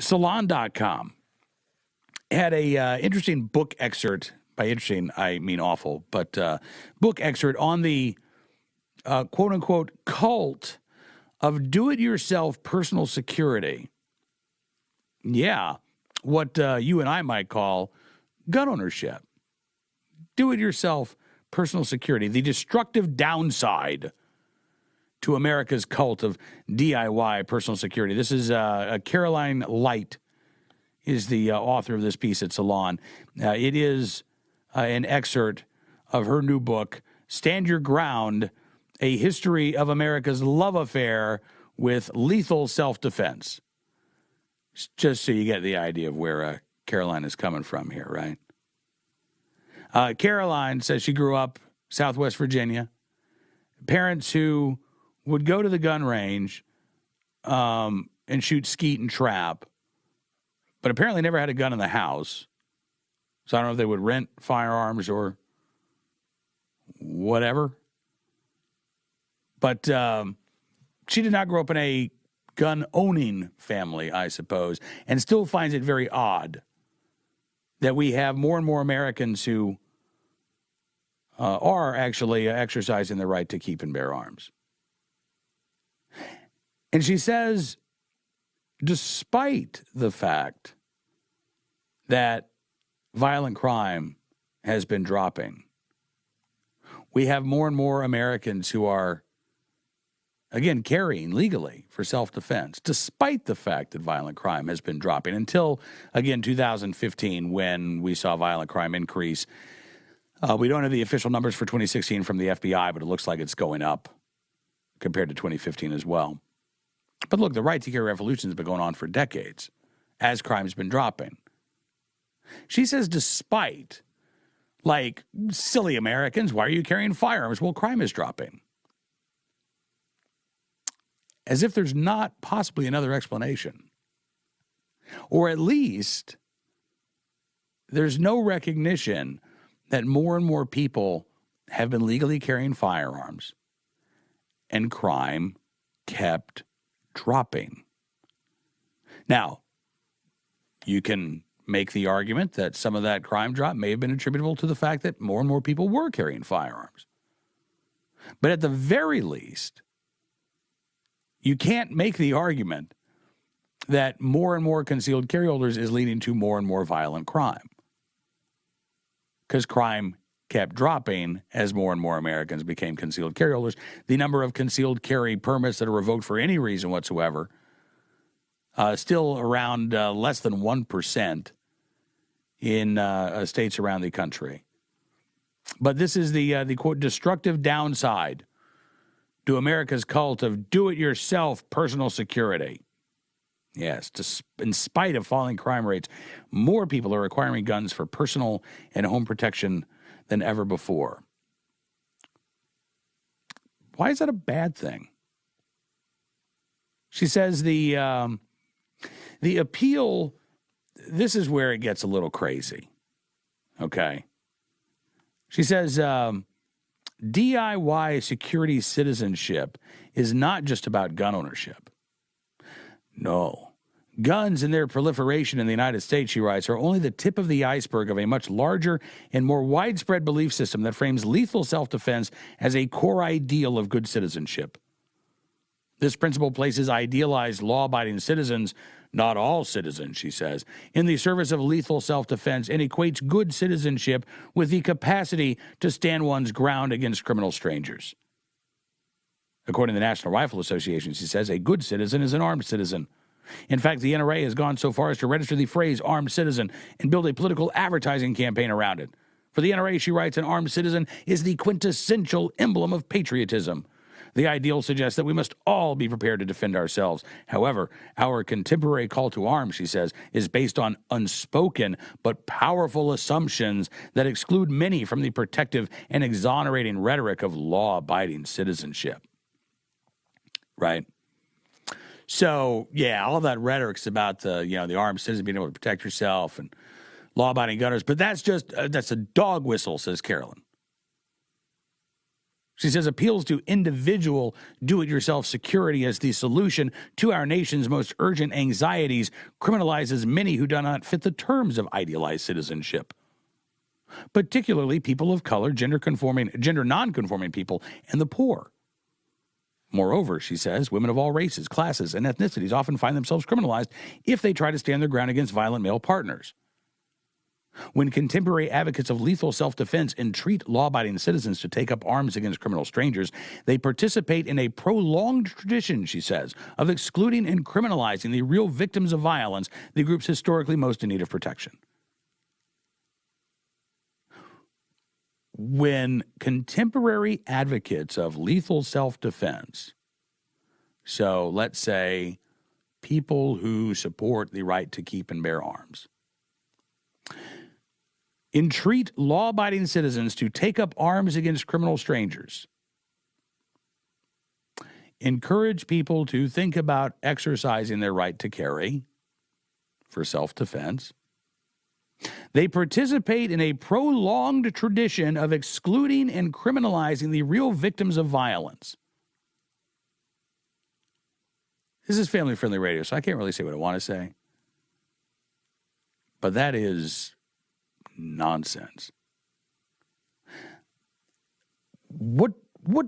Salon.com had a interesting book excerpt. By interesting, I mean awful, but book excerpt on the quote-unquote cult of do-it-yourself personal security. Yeah, what you and I might call gun ownership. Do-it-yourself personal security, the destructive downside to America's cult of DIY personal security. This is Caroline Light is the author of this piece at Salon. It is an excerpt of her new book, Stand Your Ground, A History of America's Love Affair with Lethal Self-Defense. Just so you get the idea of where Caroline is coming from here, right? Caroline says she grew up Southwest Virginia. Parents who would go to the gun range and shoot skeet and trap, but apparently never had a gun in the house. So I don't know if they would rent firearms or whatever. But she did not grow up in a gun-owning family, I suppose, and still finds it very odd that we have more and more Americans who are actually exercising the right to keep and bear arms. And she says, despite the fact that violent crime has been dropping, we have more and more Americans who are, again, carrying legally for self-defense, despite the fact that violent crime has been dropping until, again, 2015, when we saw violent crime increase. We don't have the official numbers for 2016 from the FBI, but it looks like it's going up compared to 2015 as well. But look, the right to carry revolution has been going on for decades as crime's been dropping. She says, despite, like, silly Americans, why are you carrying firearms? Well, crime is dropping. As if there's not possibly another explanation. Or at least there's no recognition that more and more people have been legally carrying firearms and crime kept dropping. Now, you can make the argument that some of that crime drop may have been attributable to the fact that more and more people were carrying firearms. But at the very least, you can't make the argument that more and more concealed carry holders is leading to more and more violent crime. Because crime kept dropping as more and more Americans became concealed carry holders. The number of concealed carry permits that are revoked for any reason whatsoever, still around less than 1% in states around the country. But this is the quote, destructive downside to America's cult of do-it-yourself personal security. Yes, in spite of falling crime rates, more people are acquiring guns for personal and home protection than ever before. Why is that a bad thing? She says the appeal, this is where it gets a little crazy, okay? She says DIY security citizenship is not just about gun ownership. No. Guns and their proliferation in the United States, she writes, are only the tip of the iceberg of a much larger and more widespread belief system that frames lethal self-defense as a core ideal of good citizenship. This principle places idealized law-abiding citizens, not all citizens, she says, in the service of lethal self-defense and equates good citizenship with the capacity to stand one's ground against criminal strangers. According to the National Rifle Association, she says, a good citizen is an armed citizen. In fact, the NRA has gone so far as to register the phrase armed citizen and build a political advertising campaign around it. For the NRA, she writes, an armed citizen is the quintessential emblem of patriotism. The ideal suggests that we must all be prepared to defend ourselves. However, our contemporary call to arms, she says, is based on unspoken but powerful assumptions that exclude many from the protective and exonerating rhetoric of law-abiding citizenship. Right? So, yeah, all that rhetoric's about the armed citizen being able to protect yourself and law-abiding gunners, but that's a dog whistle, says Carolyn. She says appeals to individual do-it-yourself security as the solution to our nation's most urgent anxieties criminalizes many who do not fit the terms of idealized citizenship, particularly people of color, gender non-conforming people, and the poor. Moreover, she says, women of all races, classes, and ethnicities often find themselves criminalized if they try to stand their ground against violent male partners. When contemporary advocates of lethal self-defense entreat law-abiding citizens to take up arms against criminal strangers, they participate in a prolonged tradition, she says, of excluding and criminalizing the real victims of violence, the groups historically most in need of protection. When contemporary advocates of lethal self-defense, so let's say people who support the right to keep and bear arms, entreat law-abiding citizens to take up arms against criminal strangers, encourage people to think about exercising their right to carry for self-defense. They participate in a prolonged tradition of excluding and criminalizing the real victims of violence. This is family-friendly radio, so I can't really say what I want to say. But that is nonsense. What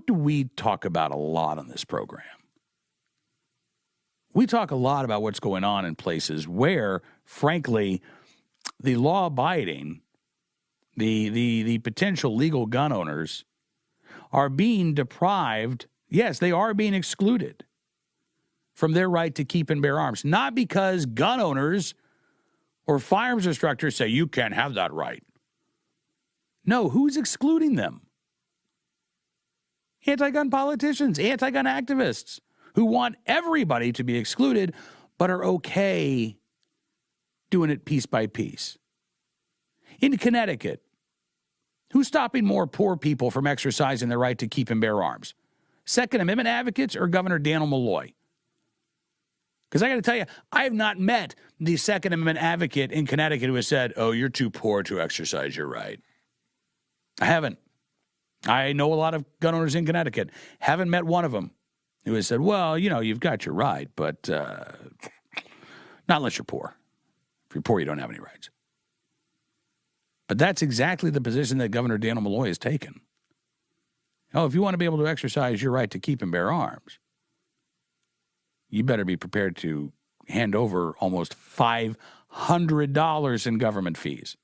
do we talk about a lot on this program? We talk a lot about what's going on in places where, frankly, the law-abiding, the potential legal gun owners are being deprived. Yes, they are being excluded from their right to keep and bear arms, not because gun owners or firearms instructors say you can't have that right. No, who's excluding them? Anti-gun politicians, anti-gun activists who want everybody to be excluded but are okay doing it piece by piece. In Connecticut, who's stopping more poor people from exercising their right to keep and bear arms? Second Amendment advocates or Governor Daniel Malloy? Because I got to tell you, I have not met the Second Amendment advocate in Connecticut who has said, oh, you're too poor to exercise your right. I haven't. I know a lot of gun owners in Connecticut. Haven't met one of them who has said, well, you know, you've got your right, but not unless you're poor. If you're poor, you don't have any rights. But that's exactly the position that Governor Daniel Malloy has taken. Oh, if you want to be able to exercise your right to keep and bear arms, you better be prepared to hand over almost $500 in government fees,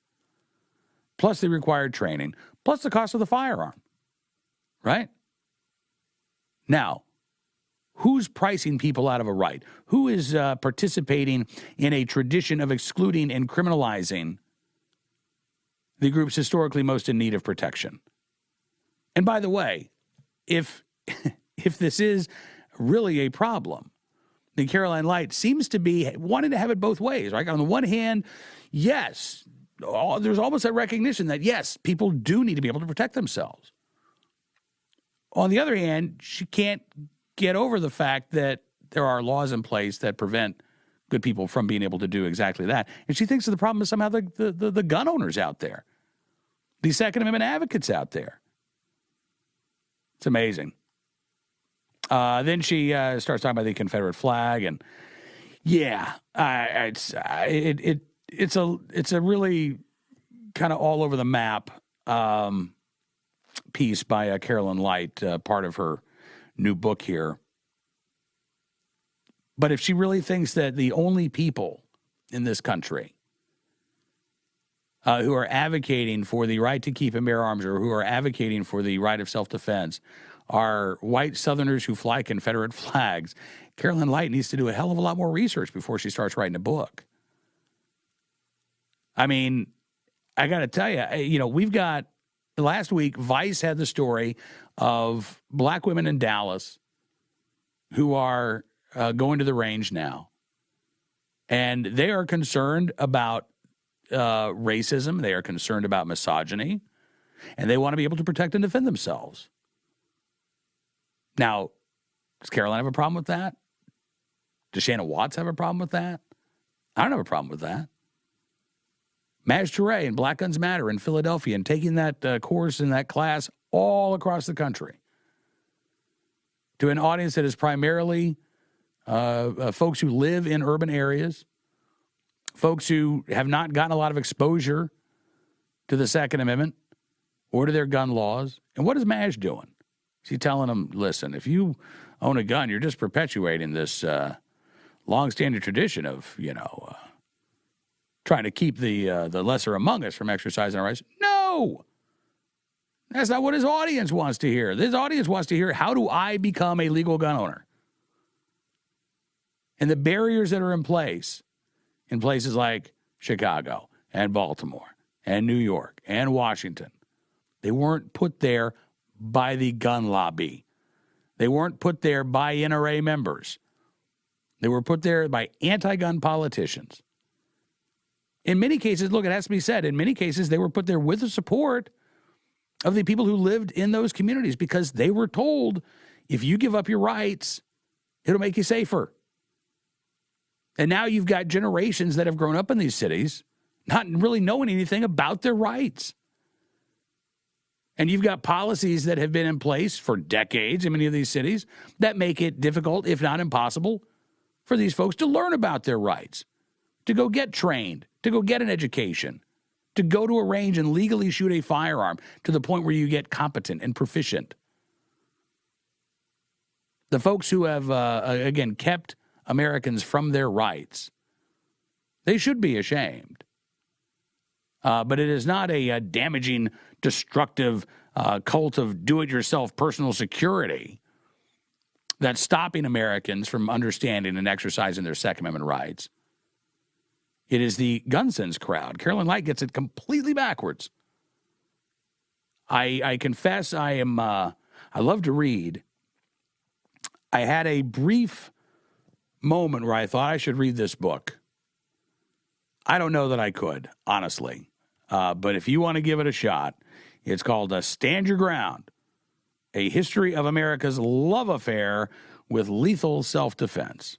plus the required training, plus the cost of the firearm, right? Now, who's pricing people out of a right? Who is participating in a tradition of excluding and criminalizing the groups historically most in need of protection? And by the way, if this is really a problem, then Caroline Light seems to be wanting to have it both ways, right? On the one hand, yes, there's almost that recognition that, yes, people do need to be able to protect themselves. On the other hand, she can't get over the fact that there are laws in place that prevent good people from being able to do exactly that. And she thinks that the problem is somehow the gun owners out there, the Second Amendment advocates out there. It's amazing. Then she starts talking about the Confederate flag, and yeah, it's a really kind of all over the map piece by Carolyn Light, part of her new book here. But if she really thinks that the only people in this country who are advocating for the right to keep and bear arms, or who are advocating for the right of self-defense, are white Southerners who fly Confederate flags, Caroline Light needs to do a hell of a lot more research before she starts writing a book. I mean, I got to tell you, we've got, last week, Vice had the story of black women in Dallas who are going to the range now. And they are concerned about racism. They are concerned about misogyny. And they want to be able to protect and defend themselves. Now, does Caroline have a problem with that? Does Shannon Watts have a problem with that? I don't have a problem with that. Maj Touré and Black Guns Matter in Philadelphia, and taking that course in that class all across the country. to an audience that is primarily folks who live in urban areas, folks who have not gotten a lot of exposure to the Second Amendment or to their gun laws. And what is MASH doing? Is he telling them, listen, if you own a gun, you're just perpetuating this longstanding tradition of, trying to keep the lesser among us from exercising our rights? No! That's not what his audience wants to hear. His audience wants to hear, how do I become a legal gun owner? And the barriers that are in places like Chicago and Baltimore and New York and Washington, they weren't put there by the gun lobby. They weren't put there by NRA members. They were put there by anti-gun politicians. In many cases, look, it has to be said, in many cases, they were put there with the support of the people who lived in those communities because they were told, if you give up your rights, it'll make you safer. And now you've got generations that have grown up in these cities not really knowing anything about their rights. And you've got policies that have been in place for decades in many of these cities that make it difficult, if not impossible, for these folks to learn about their rights, to go get trained, to go get an education, to go to a range and legally shoot a firearm to the point where you get competent and proficient. The folks who have, again, kept Americans from their rights, they should be ashamed. But it is not a damaging, destructive cult of do-it-yourself personal security that's stopping Americans from understanding and exercising their Second Amendment rights. It is the gun sense crowd. Carolyn Light gets it completely backwards. I confess I love to read. I had a brief moment where I thought I should read this book. I don't know that I could, honestly. But if you want to give it a shot, it's called Stand Your Ground, A History of America's Love Affair with Lethal Self-Defense.